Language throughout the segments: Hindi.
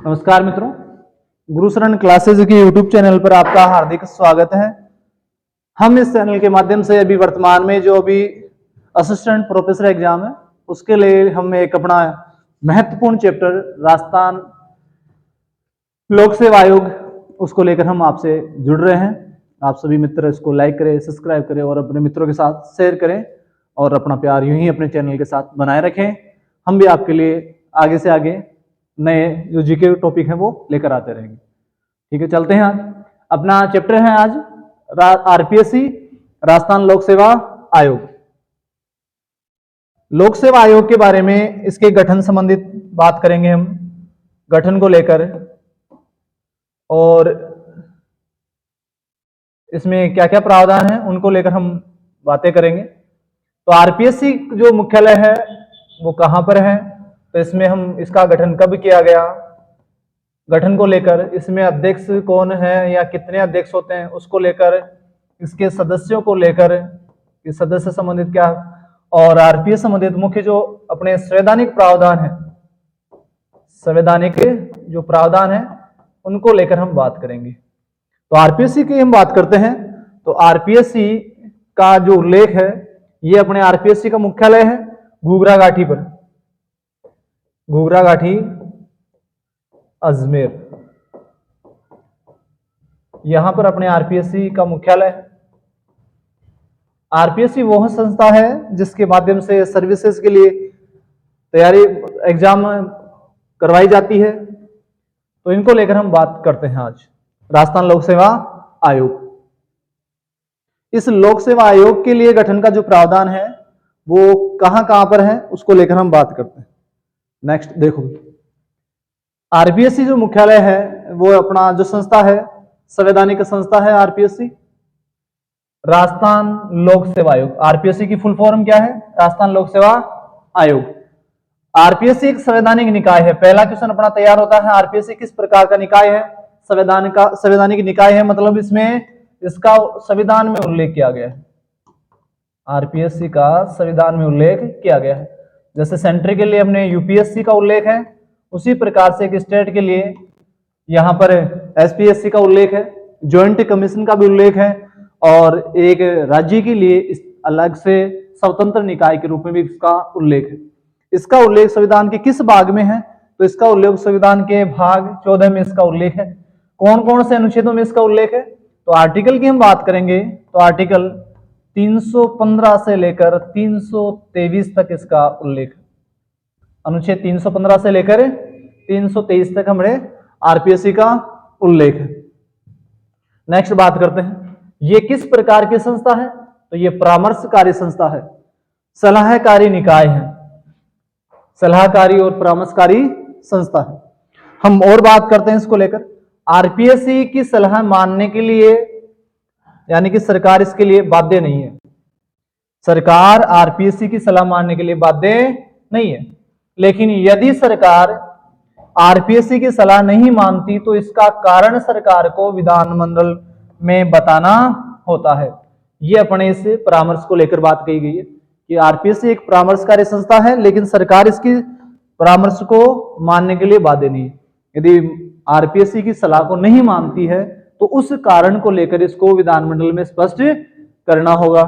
नमस्कार मित्रों, गुरु शरण क्लासेज के यूट्यूब चैनल पर आपका हार्दिक स्वागत है। हम इस चैनल के माध्यम से अभी वर्तमान में जो अभी असिस्टेंट प्रोफेसर एग्जाम है उसके लिए हम एक अपना महत्वपूर्ण चैप्टर राजस्थान लोक सेवा आयोग उसको लेकर हम आपसे जुड़ रहे हैं। आप सभी मित्र इसको लाइक करें, सब्सक्राइब करें और अपने मित्रों के साथ शेयर करें और अपना प्यार यूं ही अपने चैनल के साथ बनाए रखें। हम भी आपके लिए आगे से आगे नए जो जीके टॉपिक है वो लेकर आते रहेंगे। ठीक है, चलते हैं। आज अपना चैप्टर है आज आरपीएससी राजस्थान लोक सेवा आयोग। लोक सेवा आयोग के बारे में इसके गठन संबंधित बात करेंगे हम, गठन को लेकर, और इसमें क्या क्या प्रावधान है उनको लेकर हम बातें करेंगे। तो आरपीएससी जो मुख्यालय है वो कहां पर है, तो इसमें हम इसका गठन कब किया गया, गठन को लेकर, इसमें अध्यक्ष कौन है या कितने अध्यक्ष होते हैं उसको लेकर, इसके सदस्यों को लेकर, इस सदस्य संबंधित क्या, और आरपीएस संबंधित मुख्य जो अपने संवैधानिक प्रावधान है, संवैधानिक जो प्रावधान है उनको लेकर हम बात करेंगे। तो आरपीएससी की हम बात करते हैं तो आरपीएससी का जो उल्लेख है ये अपने आरपीएससी का मुख्यालय है घूघराघाटी पर, घूघराघाटी अजमेर, यहां पर अपने आरपीएससी का मुख्यालय है। आरपीएससी वह संस्था है जिसके माध्यम से सर्विसेज के लिए तैयारी एग्जाम करवाई जाती है। तो इनको लेकर हम बात करते हैं आज, राजस्थान लोक सेवा आयोग। इस लोक सेवा आयोग के लिए गठन का जो प्रावधान है वो कहां कहां पर है उसको लेकर हम बात करते हैं। नेक्स्ट देखो, आरपीएससी जो मुख्यालय है वो अपना जो संस्था है संवैधानिक संस्था है आरपीएससी, राजस्थान लोक सेवा आयोग। आरपीएससी की फुल फॉर्म क्या है, राजस्थान लोक सेवा आयोग। आरपीएससी एक संवैधानिक निकाय है। पहला क्वेश्चन अपना तैयार होता है, आरपीएससी किस प्रकार का निकाय है, संवैधानिक निकाय है, मतलब इसमें इसका संविधान में उल्लेख किया गया है, आरपीएससी का संविधान में उल्लेख किया गया है। जैसे सेंट्रल के लिए हमने यूपीएससी का उल्लेख है, उसी प्रकार से एक स्टेट के लिए यहां पर एसपीएससी का उल्लेख है, ज्वाइंट कमीशन का भी उल्लेख है, और एक राज्य के लिए अलग से स्वतंत्र निकाय के रूप में भी इसका उल्लेख है। इसका उल्लेख संविधान के किस भाग में है, तो इसका उल्लेख संविधान के भाग 14 में इसका उल्लेख है। कौन कौन से अनुच्छेदों में इसका उल्लेख है, तो आर्टिकल की हम बात करेंगे तो आर्टिकल 315 से लेकर 323 तक इसका उल्लेख है। अनुच्छेद 315 से लेकर 323 तक हमारे आरपीएससी का उल्लेख है। नेक्स्ट बात करते हैं, ये किस प्रकार की संस्था है, तो ये परामर्शकारी संस्था है, सलाहकारी निकाय है, सलाहकारी और परामर्शकारी संस्था है। हम और बात करते हैं इसको लेकर, आरपीएससी की सलाह मानने के लिए यानी कि सरकार इसके लिए बाध्य नहीं है, सरकार आरपीएससी की सलाह मानने के लिए बाध्य नहीं है। लेकिन यदि सरकार आरपीएससी की सलाह नहीं मानती तो इसका कारण सरकार को विधानमंडल में बताना होता है। ये अपने इस परामर्श को लेकर बात कही गई है कि आरपीएससी एक परामर्शकारी संस्था है लेकिन सरकार इसकी परामर्श को मानने के लिए बाध्य नहीं है। यदि आरपीएससी की सलाह को नहीं मानती है तो उस कारण को लेकर इसको विधानमंडल में स्पष्ट करना होगा।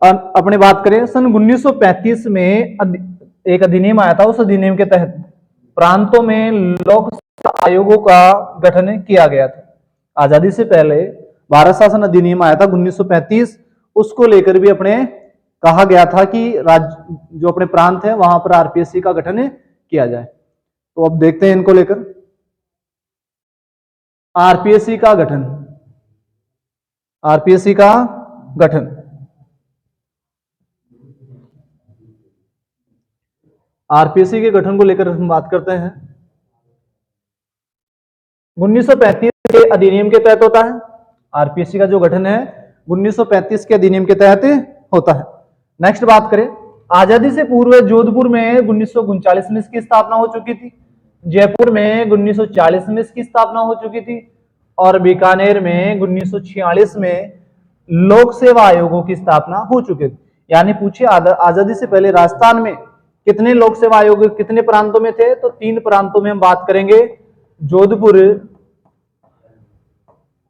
अपने बात करें, सन 1935 में एक अधिनियम आया था, उस अधिनियम के तहत प्रांतों में लोक सेवा आयोगों का गठन किया गया था। आजादी से पहले भारत शासन अधिनियम आया था 1935, उसको लेकर भी अपने कहा गया था कि राज्य जो अपने प्रांत है वहां पर आरपीएससी का गठन किया जाए। तो अब देखते हैं इनको लेकर, आरपीएससी का गठन, आरपीएससी का गठन, आरपीएससी के गठन को लेकर हम बात करते हैं। 1935 के अधिनियम के तहत होता है आरपीएससी का जो गठन है, 1935 के अधिनियम के तहत होता है। नेक्स्ट बात करें, आजादी से पूर्व जोधपुर में 1939 में इसकी स्थापना हो चुकी थी, जयपुर में 1940 में इसकी स्थापना हो चुकी थी, और बीकानेर में 1946 में लोक सेवा आयोगों की स्थापना हो चुकी थी। यानी पूछिए आजादी से पहले राजस्थान में कितने लोक सेवा आयोग कितने प्रांतों में थे, तो 3 प्रांतों में हम बात करेंगे, जोधपुर,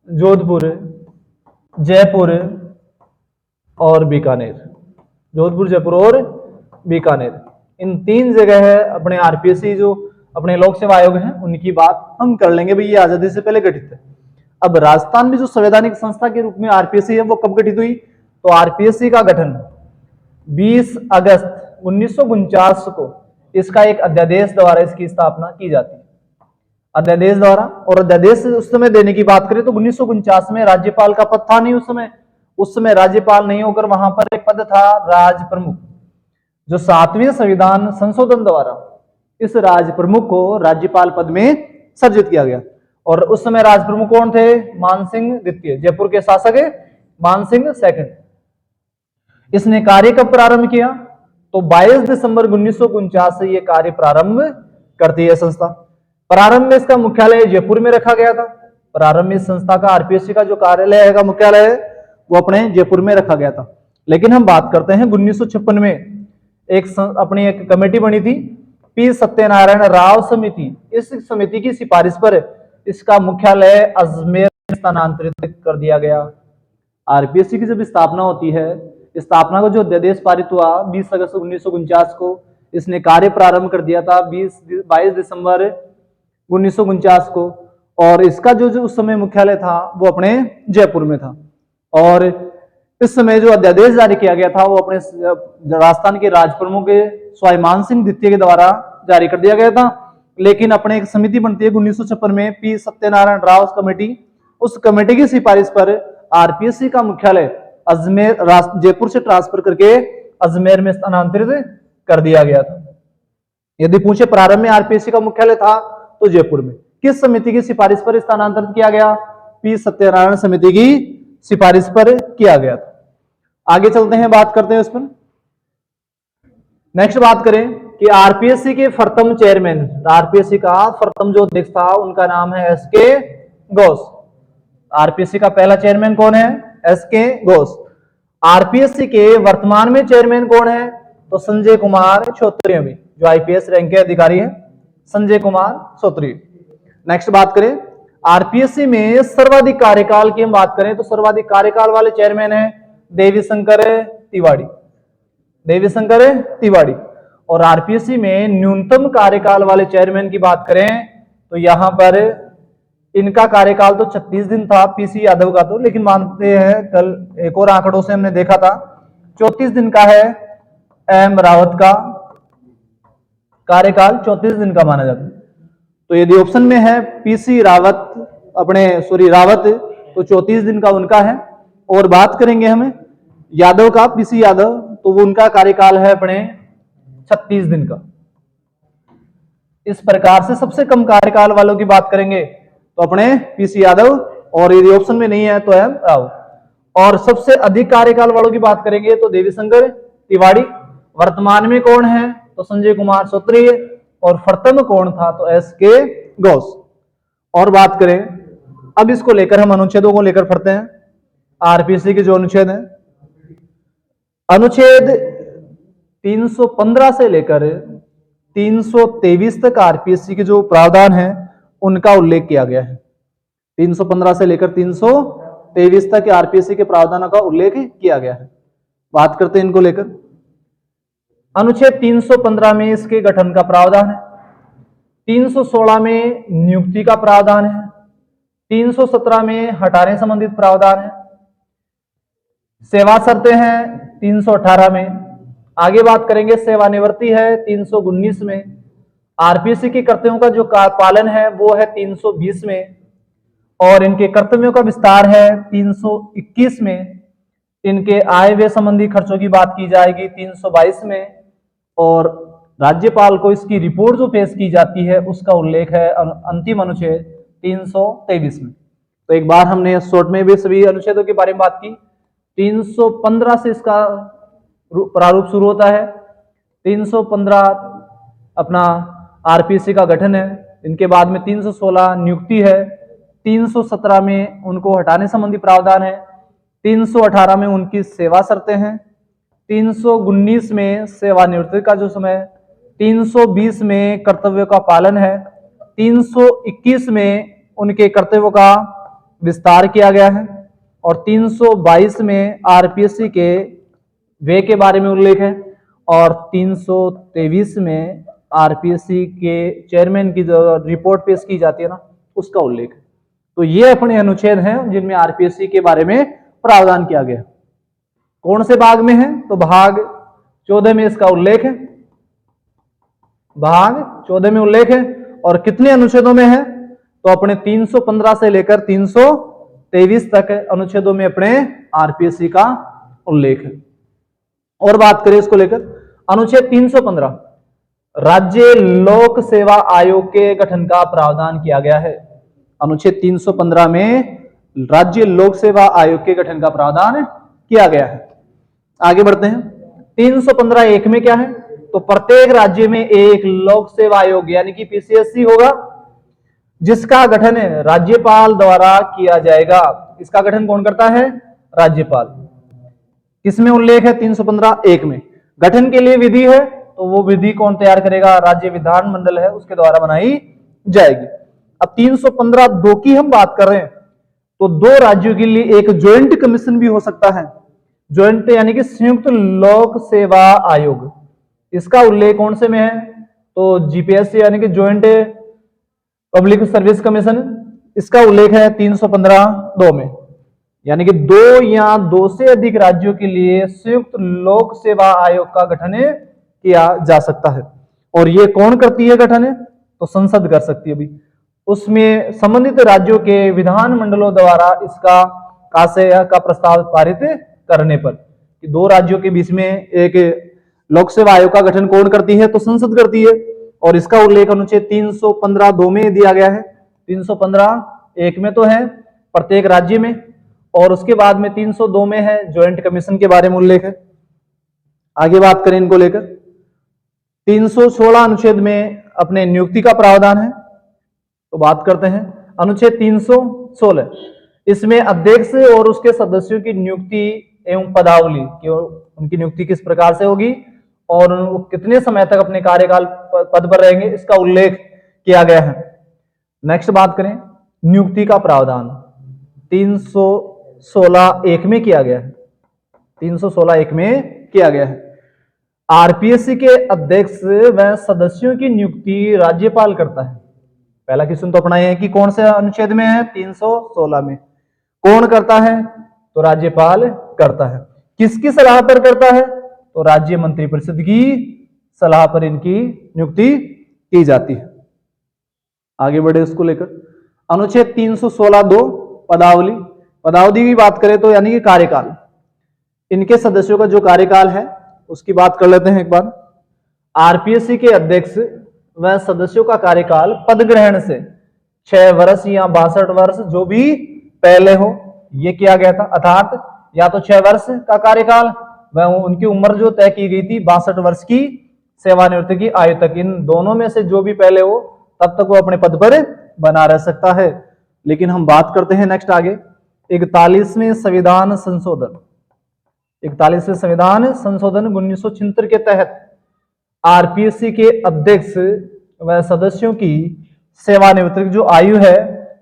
जोधपुर, जयपुर और बीकानेर। जोधपुर, जयपुर और बीकानेर, इन 3 जगह है अपने आरपीएससी जो अपने लोक सेवा आयोग हैं उनकी बात हम कर लेंगे भाई, ये आजादी से पहले गठित है। अब राजस्थान में जो संवैधानिक संस्था के रूप में आरपीएससी है वो कब गठित हुई? तो आरपीएससी का गठन 20 अगस्त 1949 को इसका एक अध्यादेश द्वारा इसकी स्थापना की जाती है, अध्यादेश द्वारा। और अध्यादेश उस समय देने की बात करें तो 1949 में राज्यपाल का पद था नहीं उस समय राज्यपाल नहीं होकर वहां पर एक पद था राज प्रमुख, जो 7वें संविधान संशोधन द्वारा इस राज प्रमुख को राज्यपाल पद में सर्जित किया गया। और उस समय राज प्रमुख कौन थे? मानसिंह द्वितीय, जयपुर के शासक है मानसिंह सेकंड। इसने कार्य कब प्रारंभ किया? तो 22 दिसंबर 1949 से यह कार्य प्रारंभ करती है संस्था। प्रारंभ में इसका मुख्यालय जयपुर में रखा गया था। प्रारंभ में इस संस्था का आरपीएससी का जो कार्यालय है, मुख्यालय है, वो अपने जयपुर में रखा गया था। लेकिन हम बात करते हैं 1956 में अपनी एक कमेटी बनी थी, पी सत्यनारायण राव समिति। इस समिति की सिफारिश पर इसका मुख्यालय अजमेर में स्थानांतरित कर दिया गया। आरपीएससी की जब स्थापना होती है, स्थापना का जो अध्यादेश पारित हुआ 20 अगस्त 1949 को, इसने कार्य प्रारंभ कर दिया था 22 दिसंबर 1949 को। और इसका जो उस समय मुख्यालय था वो अपने जयपुर में था। और इस समय जो अध्यादेश जारी किया गया था वो अपने राजस्थान के राज प्रमुख स्वामी मानसिंह द्वितीय के द्वारा जारी कर दिया गया था। लेकिन अपने एक समिति बनती है 1956 में, पी सत्यनारायण राव कमेटी। उस कमेटी की सिफारिश पर आरपीएससी का मुख्यालय अजमेर, जयपुर से ट्रांसफर करके अजमेर में स्थानांतरित कर दिया गया था। यदि पूछे प्रारंभ में आरपीएससी का मुख्यालय था तो जयपुर में, किस समिति की सिफारिश पर स्थानांतरित किया गया? पी सत्यनारायण समिति की सिफारिश पर किया गया था। आगे चलते हैं, बात करते हैं उस पर। नेक्स्ट बात करें कि आरपीएससी के प्रथम चेयरमैन, आरपीएससी का प्रथम जो अध्यक्ष था उनका नाम है एसके घोष। आरपीएससी का पहला चेयरमैन कौन है? एसके घोष। आरपीएससी के वर्तमान में चेयरमैन कौन है? तो संजय कुमार क्षत्रिय, जो आईपीएस रैंक के अधिकारी है, संजय कुमार क्षत्रिय। नेक्स्ट बात करें आरपीएससी में सर्वाधिक कार्यकाल की हम बात करें तो सर्वाधिक कार्यकाल वाले चेयरमैन है देवीशंकर तिवारी, देवीशंकर तिवारी। और आरपीएससी में न्यूनतम कार्यकाल वाले चेयरमैन की बात करें तो यहां पर इनका कार्यकाल तो 36 दिन था पीसी यादव का, तो लेकिन मानते हैं कल एक और आंकड़ों से हमने देखा था 34 दिन का है एम रावत का कार्यकाल, 34 दिन का माना जाता है। तो यदि ऑप्शन में है पीसी रावत, रावत, तो 34 दिन का उनका है। और बात करेंगे हमें यादव का, पीसी यादव, तो वो उनका कार्यकाल है अपने 36 दिन का। इस प्रकार से सबसे कम कार्यकाल वालों की बात करेंगे तो अपने पीसी यादव, और यदि ऑप्शन में नहीं है तो एम राव। और सबसे अधिक कार्यकाल वालों की बात करेंगे तो देवीशंकर तिवारी। वर्तमान में कौन है? तो संजय कुमार क्षत्रिय। और प्रथम कौन था? तो एसके घोष। और बात करें अब इसको लेकर हम अनुच्छेदों को लेकर पढ़ते हैं। आरपीएससी के जो अनुच्छेद हैं, अनुच्छेद 315 से लेकर 323 तक आरपीएससी के जो प्रावधान है उनका उल्लेख किया गया है। 315 से लेकर 323 तक आरपीएससी के प्रावधानों का उल्लेख किया गया है। बात करते हैं इनको लेकर। अनुच्छेद 315 में इसके गठन का प्रावधान है, 316 में नियुक्ति का प्रावधान है, 317 में हटाने संबंधित प्रावधान है, सेवा शर्तें हैं 318 में। आगे बात करेंगे सेवानिवृत्ति है 319 में। आरपीएससी के कर्तव्यों का जो पालन है वो है 320 में। और इनके कर्तव्यों का विस्तार है 321 में। इनके आय व्यय संबंधी खर्चों की बात की जाएगी 322 में। और राज्यपाल को इसकी रिपोर्ट जो पेश की जाती है उसका उल्लेख है अंतिम अनुच्छेद 323 में। तो एक बार हमने शॉर्ट में भी सभी अनुच्छेदों के बारे में बात की। 315 से इसका प्रारूप शुरू होता है। 315 अपना आरपीएससी का गठन है। इनके बाद में 316 नियुक्ति है, 317 में उनको हटाने संबंधी प्रावधान है, 318 में उनकी सेवा शर्तें हैं, 319 में सेवानिवृत्ति का जो समय, 320 में कर्तव्यों का पालन है, 321 में उनके कर्तव्यों का विस्तार किया गया है और 322 में आरपीएससी के व्यय के बारे में उल्लेख है और 323 में आरपीएससी के चेयरमैन की जो रिपोर्ट पेश की जाती है ना, उसका उल्लेख है। तो ये अपने अनुच्छेद हैं जिनमें आरपीएससी के बारे में प्रावधान किया गया। कौन से भाग में है? तो भाग 14 में इसका उल्लेख है, भाग 14 में उल्लेख है। और कितने अनुच्छेदों में है? तो अपने 315 से लेकर 323 तक अनुच्छेदों में अपने आरपीएससी का उल्लेख है। और बात करें इसको लेकर, अनुच्छेद 315 राज्य लोक सेवा आयोग के गठन का प्रावधान किया गया है। अनुच्छेद 315 में राज्य लोक सेवा आयोग के गठन का प्रावधान किया गया है। आगे बढ़ते हैं। 315(1) में क्या है? तो प्रत्येक राज्य में एक लोक सेवा आयोग यानी कि पीसीएससी होगा, जिसका गठन राज्यपाल द्वारा किया जाएगा। इसका गठन कौन करता है? राज्यपाल। किसमें उल्लेख है? 315(1) में। गठन के लिए विधि है, तो वो विधि कौन तैयार करेगा? राज्य विधानमंडल है, उसके द्वारा बनाई जाएगी। अब 315(2) की हम बात कर रहे हैं, तो 2 राज्यों के लिए एक ज्वाइंट कमीशन भी हो सकता है। ज्वाइंट यानी कि संयुक्त लोक सेवा आयोग। इसका उल्लेख कौन से में है? तो जीपीएससी यानी कि ज्वाइंट पब्लिक सर्विस कमीशन, इसका उल्लेख है 315(2) में। यानी कि 2 या 2 से अधिक राज्यों के लिए संयुक्त लोक सेवा आयोग का गठन किया जा सकता है। और ये कौन करती है गठन? तो संसद कर सकती है। अभी उसमें संबंधित राज्यों के विधानमंडलों द्वारा इसका का प्रस्ताव पारित करने पर कि 2 राज्यों के बीच में एक लोक सेवा आयोग का गठन कौन करती है? तो संसद करती है। और इसका उल्लेख अनुच्छेद 315(2) में दिया गया है। 315(1) में तो है प्रत्येक राज्य में, और उसके बाद में 302 में है ज्वाइंट कमीशन के बारे में उल्लेख है। आगे बात करें इनको लेकर, 316 अनुच्छेद में अपने नियुक्ति का प्रावधान है, तो बात करते हैं अनुच्छेद 316। इसमें अध्यक्ष और उसके सदस्यों की नियुक्ति एवं पदावली कि उनकी नियुक्ति किस प्रकार से होगी और वो कितने समय तक अपने कार्यकाल पद पर रहेंगे, इसका उल्लेख किया गया है। नेक्स्ट बात करें नियुक्ति का प्रावधान 316(1) में किया गया है। 316(1) में किया गया है। आरपीएससी के अध्यक्ष व सदस्यों की नियुक्ति राज्यपाल करता है। पहला क्वेश्चन तो अपना यह है कि कौन से अनुच्छेद में है? 316 में। कौन करता है? तो राज्यपाल करता है। किसकी सलाह पर करता है? तो राज्य मंत्रिपरिषद की सलाह पर इनकी नियुक्ति की जाती है। आगे बढ़े इसको लेकर, अनुच्छेद 316(2) पदावली। पदावली की बात करें तो यानी कि कार्यकाल, इनके सदस्यों का जो कार्यकाल है उसकी बात कर लेते हैं एक बार। आरपीएससी के अध्यक्ष व सदस्यों का कार्यकाल पद ग्रहण से 6 वर्ष या 62 वर्ष जो भी पहले हो, ये किया गया था। अर्थात या तो 6 वर्ष का कार्यकाल व उनकी उम्र जो तय की गई थी 62 वर्ष की सेवानिवृत्ति की आयु तक, इन दोनों में से जो भी पहले हो तब तक वो अपने पद पर बना रह सकता है। लेकिन हम बात करते हैं नेक्स्ट आगे 41वें संविधान संशोधन। 41वें संविधान संशोधन 1976 के तहत आरपीएससी के अध्यक्ष व सदस्यों की सेवानिवृत्ति की जो आयु है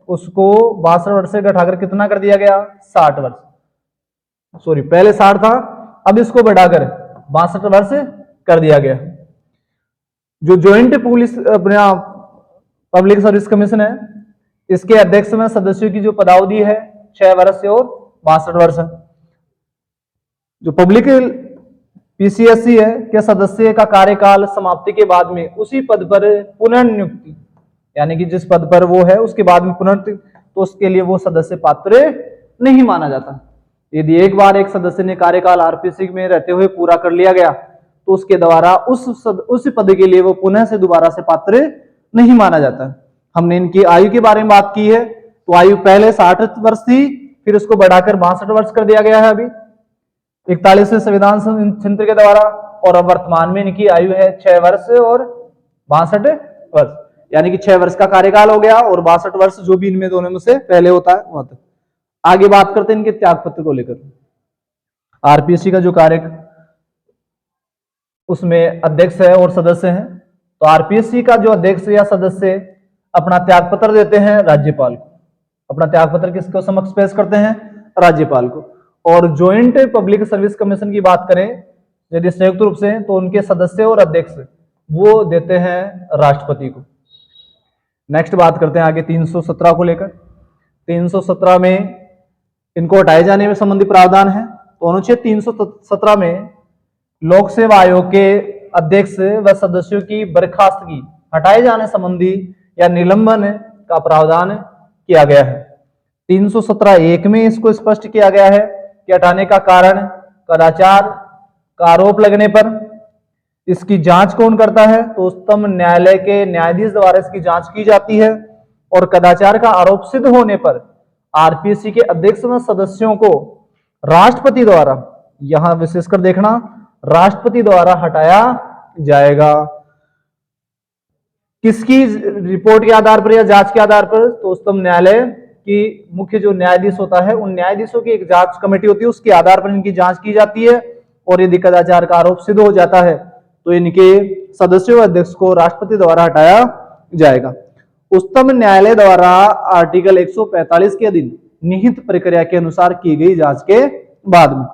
उसको 62 वर्ष से घटाकर कितना कर दिया गया? 60 वर्ष। सॉरी, पहले 60 था, अब इसको बढ़ाकर 62 वर्ष कर दिया गया। जो ज्वाइंट पुलिस अपना पब्लिक सर्विस कमीशन है, इसके अध्यक्ष में सदस्यों की जो पदावधि है 6 वर्ष से और 62 वर्ष है। जो पब्लिक पीसीएससी है के सदस्य का कार्यकाल समाप्ति के बाद में उसी पद पर पुनर्नियुक्ति, यानी कि जिस पद पर वो है उसके बाद में तो उसके लिए वो सदस्य पात्र नहीं माना जाता। यदि एक बार एक सदस्य ने कार्यकाल आरपीएससी में रहते हुए पूरा कर लिया गया तो उसके द्वारा उस पद के लिए वो पुनः से दोबारा से पात्र नहीं माना जाता। हमने इनकी आयु के बारे में बात की है, तो आयु पहले 60 वर्ष थी, फिर उसको बढ़ाकर 62 वर्ष कर दिया गया है अभी 41वें संविधान संशोधन के द्वारा, और अब वर्तमान में इनकी आयु है 6 वर्ष और 62 वर्ष, यानी कि 6 वर्ष का कार्यकाल हो गया और 62 वर्ष जो भी इनमें दोनों में से पहले होता है वहां तक। आगे बात करते हैं इनके त्याग पत्र को लेकर। आरपीएससी का जो कार्य उसमें अध्यक्ष है और सदस्य हैं, तो आरपीएससी का जो अध्यक्ष या सदस्य अपना त्याग पत्र देते हैं राज्यपाल को। अपना त्याग पत्र किसको समक्ष पेश करते हैं? राज्यपाल को। और ज्वाइंट पब्लिक सर्विस कमीशन की बात करें यदि संयुक्त रूप से, तो उनके सदस्य और अध्यक्ष वो देते हैं राष्ट्रपति को। नेक्स्ट बात करते हैं आगे 317 को लेकर। 317 में इनको हटाए जाने में संबंधी प्रावधान है। तो अनुच्छेद 317 में लोक सेवा आयोग के अध्यक्ष व सदस्यों की बर्खास्तगी, हटाए जाने संबंधी या निलंबन का प्रावधान किया गया है। 317(1) में इसको स्पष्ट किया गया है कि हटाने का कारण कदाचार का आरोप लगने पर इसकी जांच कौन करता है? तो उच्चतम न्यायालय के न्यायाधीश द्वारा इसकी जांच की जाती है। और कदाचार का आरोप सिद्ध होने पर आरपीएससी के अध्यक्ष व सदस्यों को राष्ट्रपति द्वारा, यहां विशेषकर देखना, राष्ट्रपति द्वारा हटाया जाएगा। किसकी रिपोर्ट के आधार पर या जांच के आधार पर? तो उच्चतम न्यायालय की मुख्य जो न्यायाधीश होता है, उन न्यायाधीशों की एक जांच कमेटी होती है, उसके आधार पर इनकी जांच की जाती है। और यदि कदाचार का आरोप सिद्ध हो जाता है तो इनके सदस्यों व अध्यक्ष को राष्ट्रपति द्वारा हटाया जाएगा। उच्चतम न्यायालय द्वारा आर्टिकल 145 के अधीन निहित प्रक्रिया के अनुसार की गई जांच के बाद में,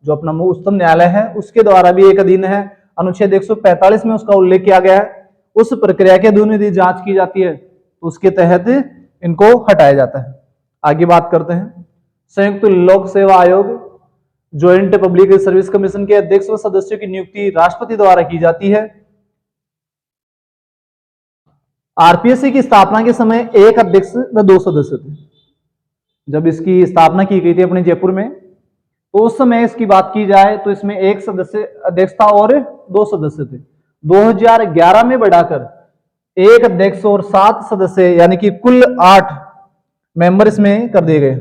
जो अपना उच्चतम न्यायालय है उसके द्वारा भी एक अधीन है, अनुच्छेद 145 में उसका उल्लेख किया गया है, उस प्रक्रिया के अधीन यदि जांच की जाती है तो उसके तहत इनको हटाया जाता है। आगे बात करते हैं संयुक्त लोक सेवा आयोग ज्वाइंट पब्लिक सर्विस कमीशन के अध्यक्ष व सदस्यों की नियुक्ति राष्ट्रपति द्वारा की जाती है। आरपीएससी की स्थापना के समय एक अध्यक्ष व 2 सदस्य थे। जब इसकी स्थापना की गई थी अपने जयपुर में, तो उस समय इसकी बात की जाए तो इसमें एक सदस्य अध्यक्ष था और 2 सदस्य थे। 2011 में बढ़ाकर एक अध्यक्ष और 7 सदस्य, यानी कि कुल 8 मेंबर इसमें कर दिए गए।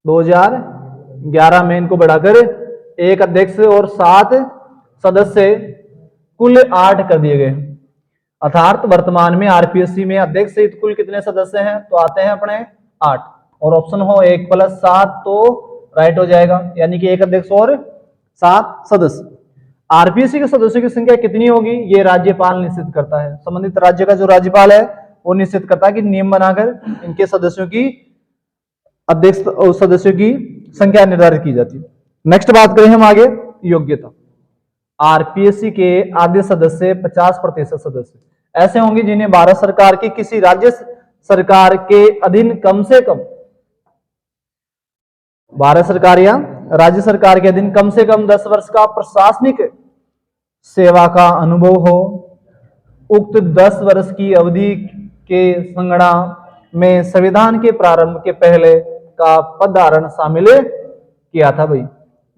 2011 में इनको बढ़ाकर एक अध्यक्ष और 7 सदस्य, कुल 8 कर दिए गए। अर्थात वर्तमान में आरपीएससी में अध्यक्ष सहित कुल कितने सदस्य हैं? तो आते हैं अपने 8। और ऑप्शन हो 1 + 7 तो राइट हो जाएगा, यानी कि एक अध्यक्ष और 7 सदस्य। आरपीएससी के सदस्यों की संख्या कितनी होगी? ये राज्यपाल निश्चित करता है। संबंधित राज्य का जो राज्यपाल है वो निश्चित करता है कि नियम बनाकर इनके सदस्यों की, अध्यक्ष और सदस्यों की संख्या निर्धारित की जाती है। नेक्स्ट बात करें हम आगे योग्यता। आरपीएससी के आधे सदस्य 50% सदस्य ऐसे होंगे जिन्हें भारत सरकार की किसी राज्य सरकार के अधीन कम से कम, भारत सरकार या राज्य सरकार के अधीन कम से कम 10 वर्ष का प्रशासनिक सेवा का अनुभव हो। उक्त 10 वर्ष की अवधि के संगणना में संविधान के प्रारंभ के पहले का पद धारण शामिल किया था। भाई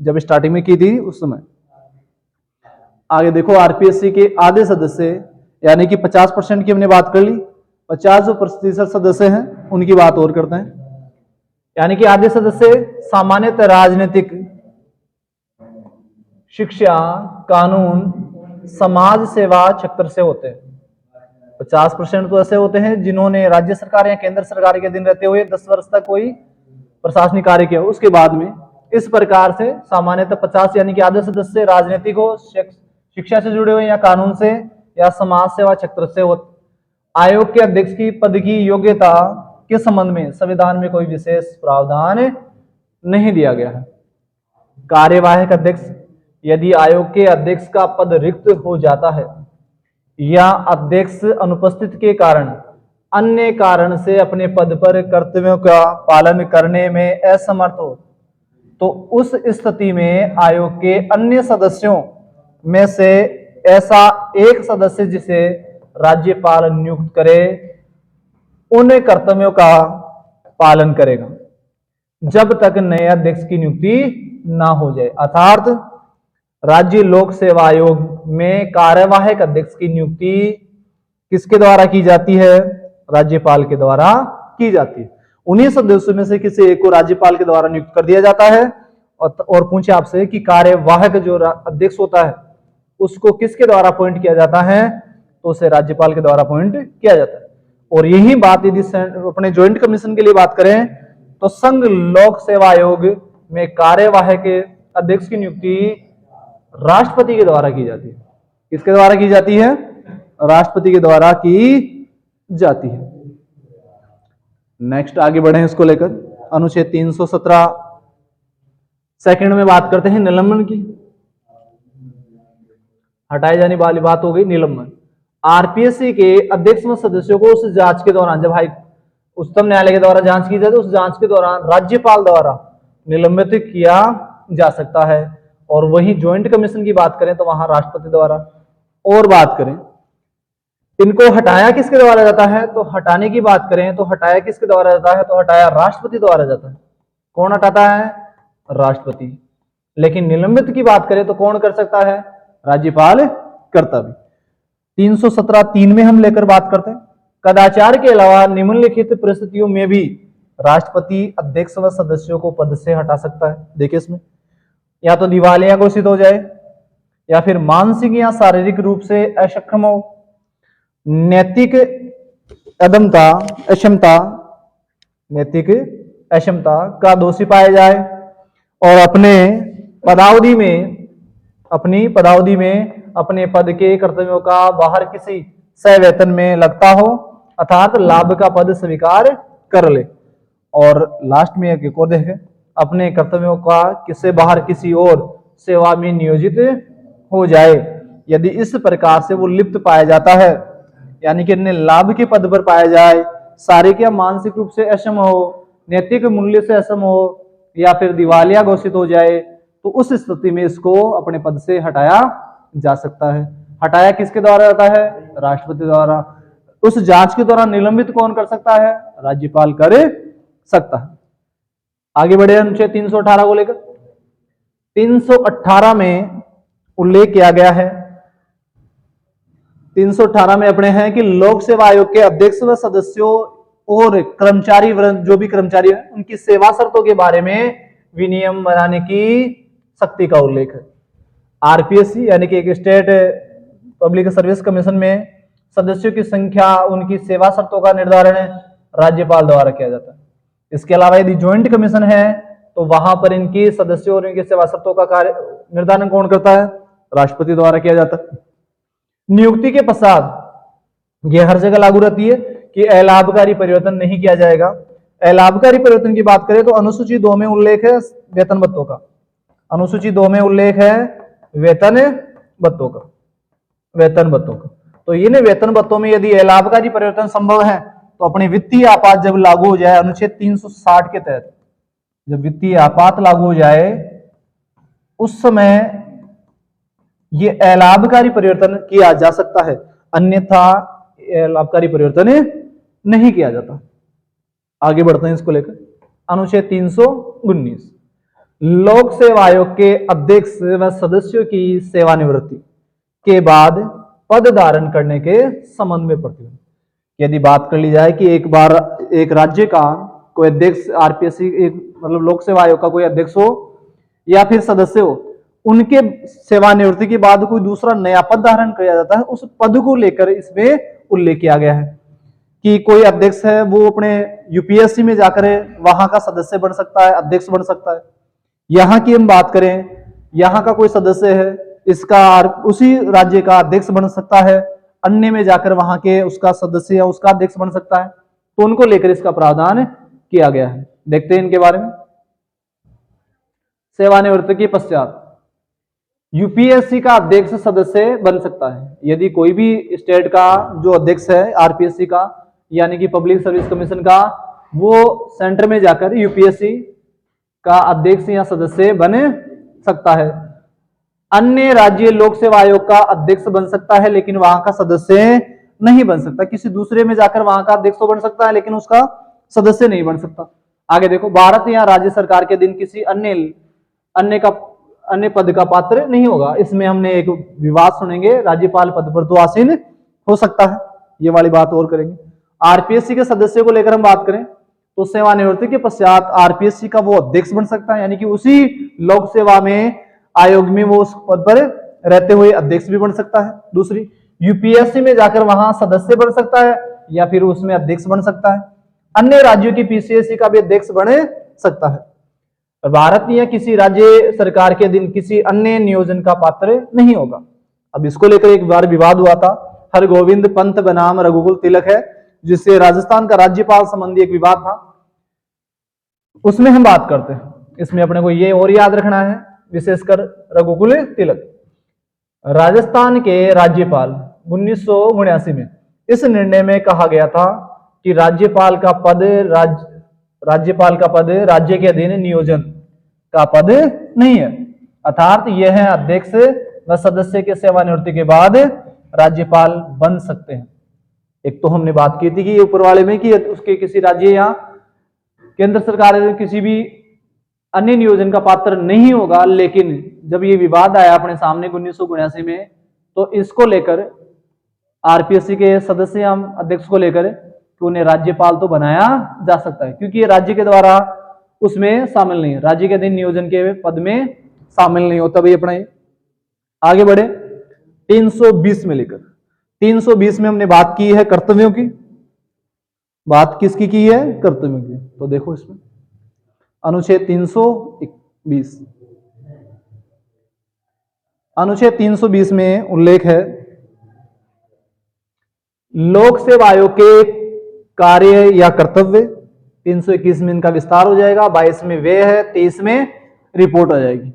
जब स्टार्टिंग में की थी उस समय। आगे देखो आरपीएससी के आधे सदस्य, यानी कि 50% की हमने बात कर ली, 50% सदस्य हैं उनकी बात और करते हैं। यानी कि आधे सदस्य सामान्यतः राजनीतिक, शिक्षा, कानून, समाज सेवा क्षेत्र से होते हैं। 50% तो ऐसे होते हैं जिन्होंने राज्य सरकार या केंद्र सरकार के अधीन रहते हुए 10 वर्ष तक कोई प्रशासनिक कार्य किया, उसके बाद में इस प्रकार से सामान्यतः 50, यानी कि आधे सदस्य राजनीतिक हो, शिक्षा से जुड़े हुए या कानून से या समाज सेवा क्षेत्र से हो। आयोग के अध्यक्ष की पद की योग्यता के संबंध में संविधान में कोई विशेष प्रावधान नहीं दिया गया है। कार्यवाहक अध्यक्ष, यदि आयोग के अध्यक्ष का पद रिक्त हो जाता है या अध्यक्ष अनुपस्थित के कारण अन्य कारण से अपने पद पर कर्तव्यों का पालन करने में असमर्थ हो, तो उस स्थिति में आयोग के अन्य सदस्यों में से ऐसा एक सदस्य जिसे राज्यपाल नियुक्त करे उन कर्तव्यों का पालन करेगा जब तक नए अध्यक्ष की नियुक्ति ना हो जाए। अर्थात राज्य लोक सेवा आयोग में कार्यवाहक अध्यक्ष की नियुक्ति किसके द्वारा की जाती है? राज्यपाल के द्वारा की जाती है। उन्हीं सदस्यों में से किसी एक को राज्यपाल के द्वारा नियुक्त कर दिया जाता है। और पूछे आपसे कि कार्यवाहक जो अध्यक्ष होता है उसको किसके द्वारा अपॉइंट किया जाता है? तो उसे राज्यपाल के द्वारा अपॉइंट किया जाता है। और यही बात यदि अपने ज्वाइंट कमीशन के लिए बात करें तो संघ लोक सेवा आयोग में कार्यवाहक अध्यक्ष की नियुक्ति राष्ट्रपति के द्वारा की जाती है। किसके द्वारा की जाती है? राष्ट्रपति के द्वारा की जाती है। नेक्स्ट आगे बढ़े इसको लेकर, अनुच्छेद 317 सेकंड में बात करते हैं निलंबन की। हटाए जाने वाली बात हो गई निलंबन। आरपीएससी के अध्यक्ष व सदस्यों को उस जांच के दौरान, जब हाई उच्चतम न्यायालय के द्वारा जांच की जाए तो उस जांच के दौरान राज्यपाल द्वारा निलंबित किया जा सकता है। और वही ज्वाइंट कमीशन की बात करें तो वहां राष्ट्रपति द्वारा। और बात करें इनको हटाया किसके द्वारा जाता है, तो हटाने की बात करें तो हटाया किसके द्वारा जाता है, तो हटाया राष्ट्रपति द्वारा जाता है। कौन हटाता है, राष्ट्रपति। लेकिन निलंबित की बात करें तो कौन कर सकता है, राज्यपाल करता भी। 317(3) में हम लेकर बात करते हैं, कदाचार के अलावा निम्नलिखित परिस्थितियों में भी राष्ट्रपति अध्यक्ष व सदस्यों को पद से हटा सकता है। देखिए इसमें या तो दिवालिया घोषित हो जाए, या फिर मानसिक या शारीरिक रूप से अक्षम हो, नैतिक अक्षमता का दोषी पाया जाए, और अपनी पदावधि में अपने पद के कर्तव्यों का बाहर किसी सवेतन में लगता हो, अर्थात लाभ का पद स्वीकार कर ले। और लास्ट में एक और देखें, अपने कर्तव्यों का किससे बाहर किसी और सेवा में नियोजित हो जाए। यदि इस प्रकार से वो लिप्त पाया जाता है, यानी कि अन्य लाभ के पद पर पाया जाए, शारीरिक या मानसिक रूप से अक्षम हो, नैतिक मूल्य से अक्षम हो, या फिर दिवालिया घोषित हो जाए, तो उस स्थिति में इसको अपने पद से हटाया जा सकता है। हटाया किसके द्वारा जाता है, राष्ट्रपति द्वारा। उस जांच के दौरान निलंबित कौन कर सकता है, राज्यपाल कर सकता है। आगे बढ़े अनुच्छेद 318 को लेकर। 318 में उल्लेख किया गया है, 318 में अपने हैं कि लोक सेवा आयोग के अध्यक्ष व सदस्यों और कर्मचारी वृंद, जो भी कर्मचारी हैं, उनकी सेवा शर्तों के बारे में विनियम बनाने की शक्ति का उल्लेख है। आरपीएससी यानी कि एक स्टेट पब्लिक सर्विस कमीशन में सदस्यों की संख्या, उनकी सेवा शर्तों का निर्धारण राज्यपाल द्वारा किया जाता है। इसके अलावा यदि ज्वाइंट कमीशन है तो वहां पर इनकी सदस्यों और इनकी सेवा शर्तों का कार्य निर्धारण कौन करता है, राष्ट्रपति द्वारा किया जाता है। नियुक्ति के पश्चात यह हर जगह लागू रहती है कि अलाभकारी परिवर्तन नहीं किया जाएगा। अलाभकारी परिवर्तन की बात करें तो अनुसूची 2 में उल्लेख है वेतन भत्तों का। अनुसूची 2 में उल्लेख है वेतन भत्तों का। तो इन वेतन भत्तों में यदि अलाभकारी परिवर्तन संभव है तो अपने वित्तीय आपात जब लागू हो जाए, अनुच्छेद 360 के तहत जब वित्तीय आपात लागू हो जाए, उस समय ये अलाभकारी परिवर्तन किया जा सकता है, अन्यथा लाभकारी परिवर्तन नहीं किया जाता। आगे बढ़ते हैं इसको लेकर। अनुच्छेद 319 लोक सेवा आयोग के अध्यक्ष व सदस्यों की सेवानिवृत्ति के बाद पद धारण करने के संबंध में प्रतिबंध। यदि बात कर ली जाए कि एक बार एक राज्य का कोई अध्यक्ष, आरपीएससी एक मतलब लोक सेवा आयोग का कोई अध्यक्ष हो या फिर सदस्य हो, उनके सेवानिवृत्ति के बाद कोई दूसरा नया पद धारण किया जाता है, उस पद को लेकर इसमें उल्लेख किया गया है कि कोई अध्यक्ष है वो अपने यूपीएससी में जाकर वहां का सदस्य बन सकता है, अध्यक्ष बन सकता है। यहाँ की हम बात करें, यहाँ का कोई सदस्य है, इसका उसी राज्य का अध्यक्ष बन सकता है, अन्य में जाकर वहां के उसका सदस्य या उसका अध्यक्ष बन सकता है। तो उनको लेकर इसका प्रावधान किया गया है। देखते हैं इनके बारे में। सेवानिवृत्ति के पश्चात यूपीएससी का अध्यक्ष सदस्य बन सकता है। यदि कोई भी स्टेट का जो अध्यक्ष है आरपीएससी का यानी कि पब्लिक सर्विस कमीशन का, वो सेंटर में जाकर यूपीएससी का अध्यक्ष या सदस्य बन सकता है। अन्य राज्य लोक सेवा आयोग का अध्यक्ष बन सकता है लेकिन वहां का सदस्य नहीं बन सकता। किसी दूसरे में जाकर वहां का अध्यक्ष बन सकता है लेकिन उसका सदस्य नहीं बन सकता। आगे देखो, भारत या राज्य सरकार के दिन किसी अन्य पद का पात्र नहीं होगा। इसमें हमने एक विवाद सुनेंगे, राज्यपाल पद पर तो आसीन हो सकता है, ये वाली बात और करेंगे। आरपीएससी के सदस्य को लेकर हम बात करें तो सेवानिवृत्ति के पश्चात आरपीएससी का वो अध्यक्ष बन सकता है, यानी कि उसी लोक सेवा में आयोग में वो उस पद पर रहते हुए अध्यक्ष भी बन सकता है। दूसरी, यूपीएससी में जाकर वहां सदस्य बन सकता है या फिर उसमें अध्यक्ष बन सकता है। अन्य राज्यों की पीसीएससी का भी अध्यक्ष बन सकता है। भारत या किसी राज्य सरकार के दिन किसी अन्य नियोजन का पात्र नहीं होगा। अब इसको लेकर एक बार विवाद हुआ था। हरगोविंद पंत बनाम रघुकुल तिलक है, जिससे राजस्थान का राज्यपाल संबंधी एक विवाद था, उसमें हम बात करते हैं। इसमें अपने को ये और याद रखना है, विशेषकर रघुकुल तिलक राजस्थान के राज्यपाल 1979 में। इस निर्णय में कहा गया था कि राज्यपाल का पद राज्य के अधीन नियोजन का पद नहीं है, अर्थात यह है अध्यक्ष व सदस्य के सेवानिवृत्ति के बाद राज्यपाल बन सकते हैं। एक तो हमने बात की थी कि ऊपर वाले में कि उसके किसी राज्य या केंद्र सरकार किसी भी अन्य नियोजन का पात्र नहीं होगा, लेकिन जब ये विवाद आया अपने सामने 1979 में, तो इसको लेकर आरपीएससी के सदस्य या अध्यक्ष को लेकर कि उन्हें राज्यपाल तो बनाया जा सकता है, क्योंकि ये राज्य के द्वारा उसमें शामिल नहीं है, राज्य के अधीन नियोजन के पद में शामिल नहीं होता। भाई अपने आगे बढ़े 320 में लेकर 320 में हमने बात की है कर्तव्यों की। बात किसकी की है? कर्तव्यों की। तो देखो इसमें अनुच्छेद 320, अनुच्छेद 320 में उल्लेख है लोक सेवा आयोग के कार्य या कर्तव्य। 321 में इनका विस्तार हो जाएगा, 22 में वे है, 23 में रिपोर्ट आ जाएगी।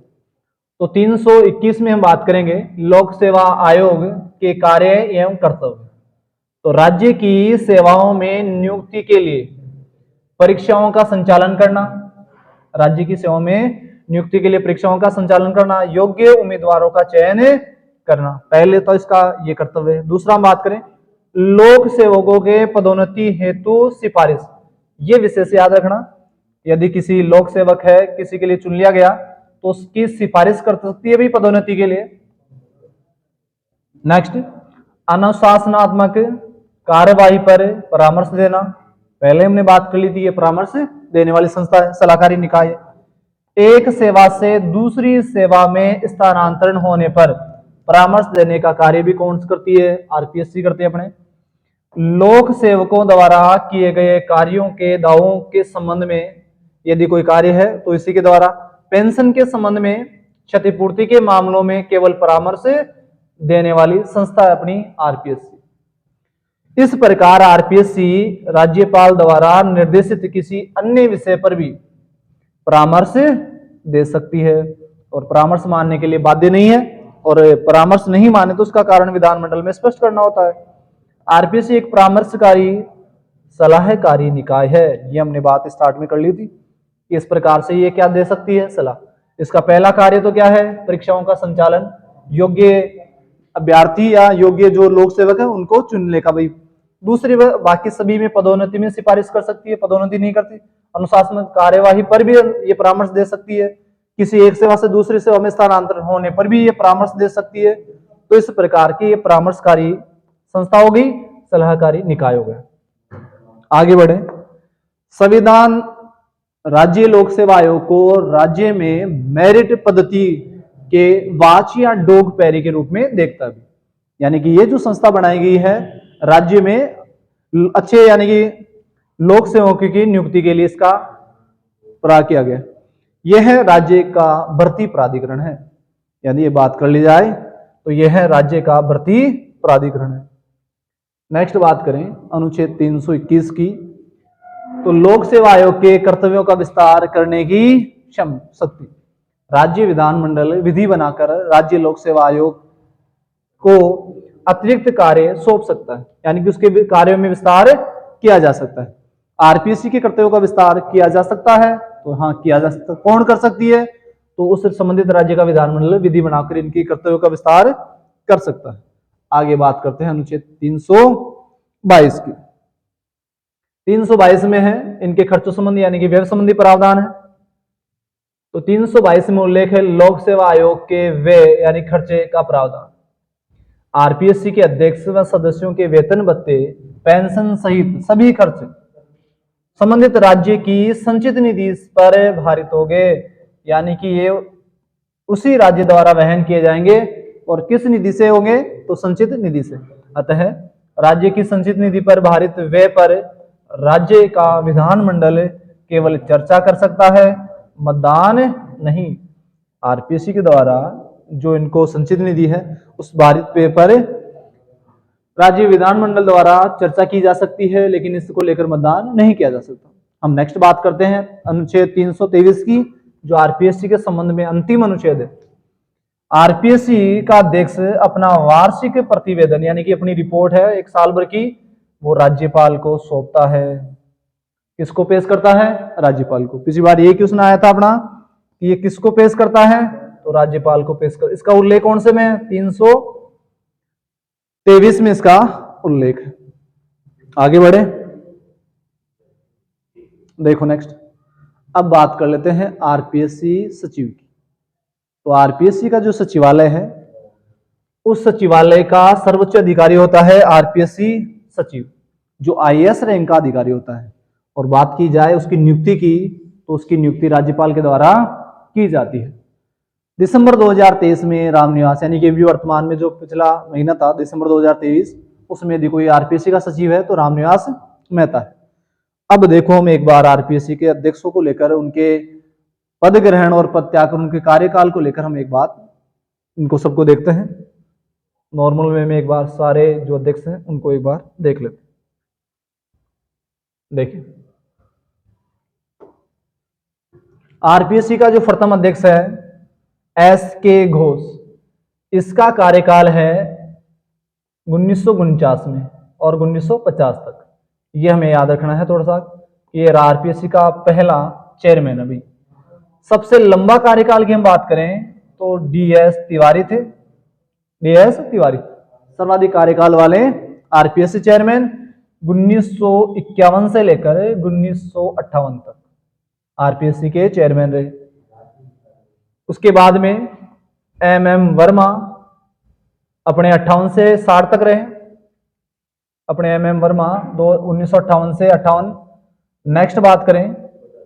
तो 321 में हम बात करेंगे लोक सेवा आयोग के कार्य एवं कर्तव्य। तो राज्य की सेवाओं में नियुक्ति के लिए परीक्षाओं का संचालन करना, राज्य की सेवाओं में नियुक्ति के लिए परीक्षाओं का संचालन करना, योग्य उम्मीदवारों का चयन करना, पहले तो इसका ये कर्तव्य है। दूसरा बात करें लोक सेवकों के पदोन्नति हेतु सिफारिश, ये विशेष याद रखना, यदि किसी लोक सेवक है किसी के लिए चुन लिया गया तो उसकी सिफारिश कर सकती है भी पदोन्नति के लिए। नेक्स्ट अनुशासनात्मक कार्यवाही पर परामर्श देना, पहले हमने बात कर ली थी, ये परामर्श देने वाली संस्था है, सलाहकारी निकाय है। एक सेवा से दूसरी सेवा में स्थानांतरण होने पर परामर्श देने का कार्य भी कौन करती है? आरपीएससी करते हैं अपने। लोक सेवकों द्वारा किए गए कार्यों के दावों के संबंध में यदि कोई कार्य है तो इसी के द्वारा। पेंशन के संबंध में क्षतिपूर्ति के मामलों में केवल परामर्श देने वाली संस्था है अपनी आरपीएससी। इस प्रकार आरपीएससी राज्यपाल द्वारा निर्देशित किसी अन्य विषय पर भी परामर्श दे सकती है और परामर्श मानने के लिए बाध्य नहीं है, और परामर्श नहीं माने तो उसका कारण विधानमंडल में स्पष्ट करना होता है। आरपीएससी एक परामर्शकारी सलाहकारी निकाय है, ये हमने बात स्टार्ट में कर ली थी। इस प्रकार से ये क्या दे सकती है? सलाह। इसका पहला कार्य तो क्या है? परीक्षाओं का संचालन, योग्य अभ्यर्थी या योग्य जो लोक सेवक है उनको चुनने का। भाई दूसरी बाकी सभी में पदोन्नति में सिफारिश कर सकती है, पदोन्नति नहीं करती। अनुशासनात्मक कार्यवाही पर भी ये परामर्श दे सकती है, किसी एक सेवा से दूसरी सेवा में स्थानांतरण होने पर भी ये परामर्श दे सकती है। तो इस प्रकार की ये परामर्शकारी संस्था हो गई, सलाहकारी निकाय हो गया। आगे बढ़े संविधान राज्य लोक सेवा आयोग को राज्य में मेरिट पद्धति के वाच या डोग पैरी के रूप में देखता है। यानी कि ये जो संस्था बनाई गई है राज्य में अच्छे यानी कि लोक सेवकों की नियुक्ति के लिए इसका प्रयास किया गया। यह है राज्य का भर्ती प्राधिकरण है। यदि ये बात कर ली जाए तो यह है राज्य का भर्ती प्राधिकरण है। नेक्स्ट बात करें अनुच्छेद 321 की, तो लोक सेवा आयोग के कर्तव्यों का विस्तार करने की शक्ति। राज्य विधानमंडल विधि बनाकर राज्य लोक सेवा आयोग को अतिरिक्त कार्य सौंप सकता है, यानी कि उसके कार्यों में विस्तार किया जा सकता है। आरपीएससी के कर्तव्यों का विस्तार किया जा सकता है, तो हाँ किया जा सकता है। कौन कर सकती है? तो उस संबंधित राज्य का विधानमंडल विधि बनाकर इनकी कर्तव्यों का विस्तार कर सकता है। आगे बात करते हैं अनुच्छेद 322 की। 322 में है इनके खर्चों संबंधी यानी कि व्यय संबंधी प्रावधान है। तो 322 में उल्लेख है लोक सेवा आयोग के व्यय यानी खर्चे का प्रावधान। आरपीएससी के अध्यक्ष व सदस्यों के वेतन भत्ते, पेंशन सहित सभी खर्च संबंधित राज्य की संचित निधि पर भारित होंगे, यानी कि ये उसी राज्य द्वारा वहन किए जाएंगे। और किस निधि से होंगे? तो संचित निधि से। अतः राज्य की संचित निधि पर भारित व्यय पर राज्य का विधानमंडल केवल चर्चा कर सकता है, मतदान नहीं। आरपीएससी के द्वारा जो इनको संचित निधि है उस भारित व्यय पर राज्य विधानमंडल द्वारा चर्चा की जा सकती है, लेकिन इसको लेकर मतदान नहीं किया जा सकता। हम नेक्स्ट बात करते हैं अनुच्छेद 323 की, जो आरपीएससी के संबंध में अंतिम अनुच्छेद है। आरपीएससी का अध्यक्ष अपना वार्षिक प्रतिवेदन यानी कि अपनी रिपोर्ट है एक साल भर की, वो राज्यपाल को सौंपता है। किसको पेश करता है? राज्यपाल को। पिछली बार ये क्वेश्चन आया था अपना कि ये किसको पेश करता है, तो राज्यपाल को पेश कर। इसका उल्लेख कौन से में? 323 में इसका उल्लेख है। आगे बढ़े, देखो नेक्स्ट। अब बात कर लेते हैं आरपीएससी सचिव की। तो आरपीएससी का जो सचिवालय है, उस सचिवालय का सर्वोच्च अधिकारी होता है आरपीएससी सचिव, जो आईएएस रैंक का अधिकारी होता है। और बात की जाए उसकी नियुक्ति की, तो उसकी नियुक्ति राज्यपाल के द्वारा की जाती है। दिसंबर 2023 में रामनिवास, यानी कि अभी वर्तमान में जो पिछला महीना था दिसंबर 2023, उसमें यदि कोई आरपीएससी का सचिव है तो रामनिवास मेहता है। अब देखो हम एक बार आरपीएससी के अध्यक्षों को लेकर, उनके पद ग्रहण और पद त्याग, उनके कार्यकाल को लेकर हम एक बात इनको सबको देखते हैं। नॉर्मल वे में एक बार सारे जो अध्यक्ष हैं उनको एक बार देख लेते हैं। देखिए, आरपीएससी का जो प्रथम अध्यक्ष है एस के घोष, इसका कार्यकाल है 1949 में और 1950 तक। ये हमें याद रखना है थोड़ा सा। ये आरपीएससी का पहला चेयरमैन। अभी सबसे लंबा कार्यकाल की हम बात करें तो डीएस तिवारी थे। डीएस तिवारी सर्वाधिक कार्यकाल वाले आरपीएससी चेयरमैन, 1951 से लेकर 1958 तक आरपीएससी के चेयरमैन रहे। उसके बाद में एमएम वर्मा अपने 58 से 60 तक रहे। अपने एमएम वर्मा 1958 से 58। नेक्स्ट बात करें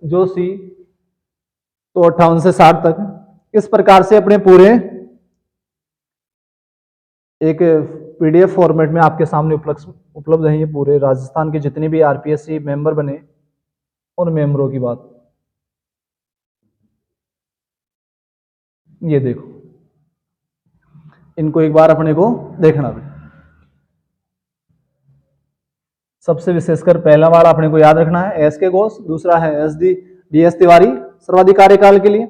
जोशी, तो 58 से 60 तक। इस प्रकार से अपने पूरे एक पीडीएफ फॉर्मेट में आपके सामने उपलब्ध है ये पूरे राजस्थान के जितने भी आरपीएससी मेंबर बने, उन मेंबरों की बात। ये देखो, इनको एक बार अपने को देखना भी। सबसे विशेषकर पहला वाला अपने को याद रखना है एस के घोष, दूसरा है डीएस तिवारी सर्वाधिक कार्यकाल के लिए।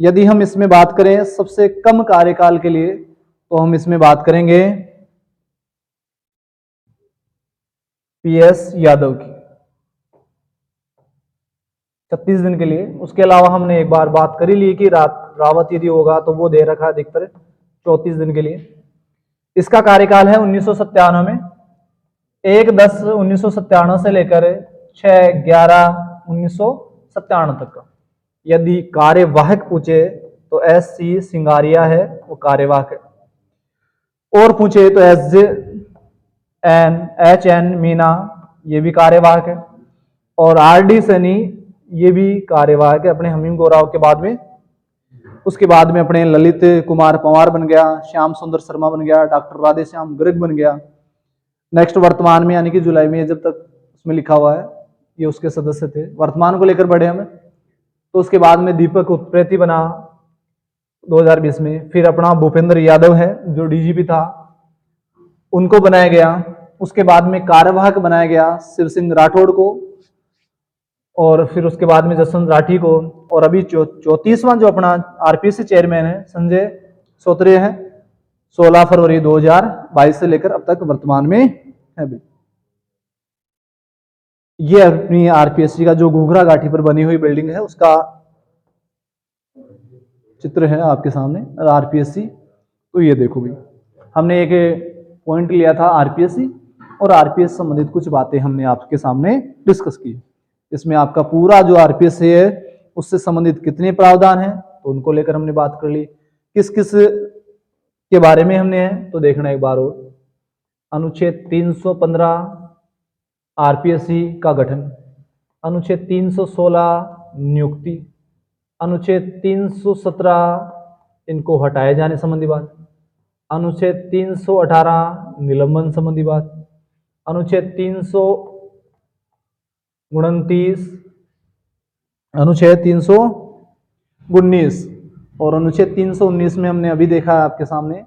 यदि हम इसमें बात करें सबसे कम कार्यकाल के लिए, तो हम इसमें बात करेंगे पीएस यादव की, 36 दिन के लिए। उसके अलावा हमने एक बार बात करी ली कि रावत यदि होगा तो वो दे रखा अधिकतर 34 दिन के लिए। इसका कार्यकाल है 1997 में, 1/10/1997 से लेकर 6/11/1997 तक का। यदि कार्यवाहक पूछे तो एस.सी. सिंगारिया है, वो कार्यवाहक है। और पूछे तो एच.एन. मीना, ये भी कार्यवाहक है। और आर.डी. सैनी, ये भी कार्यवाहक है अपने हमीम गोराव के बाद में। उसके बाद में अपने ललित कुमार पंवार बन गया, श्याम सुंदर शर्मा बन गया, डॉक्टर राधे श्याम गर्ग बन गया। नेक्स्ट वर्तमान में, यानी कि जुलाई में, जब तक उसमें लिखा हुआ है ये उसके सदस्य थे। वर्तमान को लेकर बढ़े हमें, तो उसके बाद में दीपक उत्प्रेती बना 2020 में। फिर अपना भूपेंद्र यादव है जो डीजीपी था, उनको बनाया गया। उसके बाद में कार्यवाहक बनाया गया शिव सिंह राठौड़ को, और फिर उसके बाद में जसवंत राठी को। और अभी 34वां जो अपना आरपीएससी चेयरमैन है संजय सोत्रे है, 16 फरवरी 2022 से लेकर अब तक वर्तमान में है। ये अपनी आरपीएससी का जो घूघरा घाटी पर बनी हुई बिल्डिंग है उसका चित्र है आपके सामने आरपीएससी। तो ये देखो भाई, हमने एक पॉइंट लिया था आरपीएससी, और आरपीएस संबंधित कुछ बातें हमने आपके सामने डिस्कस की। इसमें आपका पूरा जो आरपीएससी है उससे संबंधित कितने प्रावधान हैं, तो उनको लेकर हमने बात कर ली। किस किस के बारे में हमने है तो देखना एक बार और। अनुच्छेद 315 आरपीएससी का गठन, अनुच्छेद 316 नियुक्ति, अनुच्छेद 317 इनको हटाए जाने संबंधी बात, अनुच्छेद 318 निलंबन संबंधी बात, अनुच्छेद 329, अनुच्छेद 319 और अनुच्छेद 319 में हमने अभी देखा है आपके सामने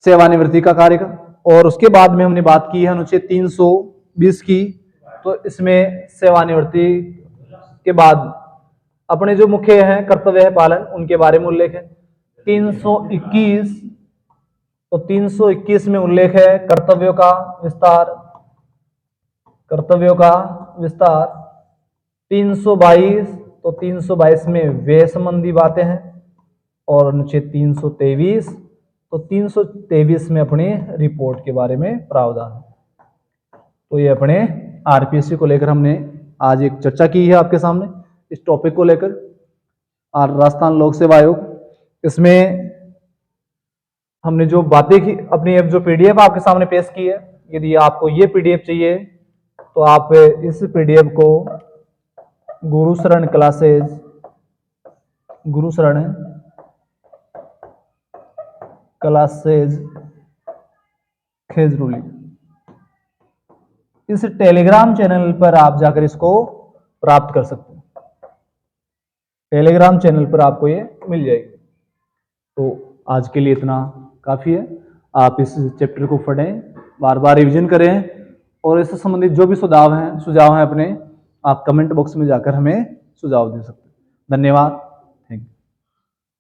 सेवानिवृत्ति का कार्यक्रम। और उसके बाद में हमने बात की है अनुच्छेद 320 की, तो इसमें सेवानिवृत्ति के बाद अपने जो मुख्य हैं कर्तव्य है पालन, उनके बारे में उल्लेख है। 321, तो 321 में उल्लेख है कर्तव्यों का विस्तार, कर्तव्यों का विस्तार। 322, तो 322 में व्यय संबंधी बातें हैं। और अनुच्छेद 323, तो 323 में अपनी रिपोर्ट के बारे में प्रावधान है। तो ये अपने आरपीएससी को लेकर हमने आज एक चर्चा की है आपके सामने इस टॉपिक को लेकर। और राजस्थान लोक सेवा आयोग, इसमें हमने जो बातें की, अपनी जो पीडीएफ आपके सामने पेश की है, यदि आपको ये पीडीएफ चाहिए तो आप इस पीडीएफ को गुरुशरण क्लासेज, गुरुशरण क्लासेज खेजरूली, इस टेलीग्राम चैनल पर आप जाकर इसको प्राप्त कर सकते हैं। टेलीग्राम चैनल पर आपको ये मिल जाएगी। तो आज के लिए इतना काफी है। आप इस चैप्टर को पढ़ें, बार बार रिवीजन करें, और इससे संबंधित जो भी सुझाव हैं अपने, आप कमेंट बॉक्स में जाकर हमें सुझाव दे सकते हैं। धन्यवाद।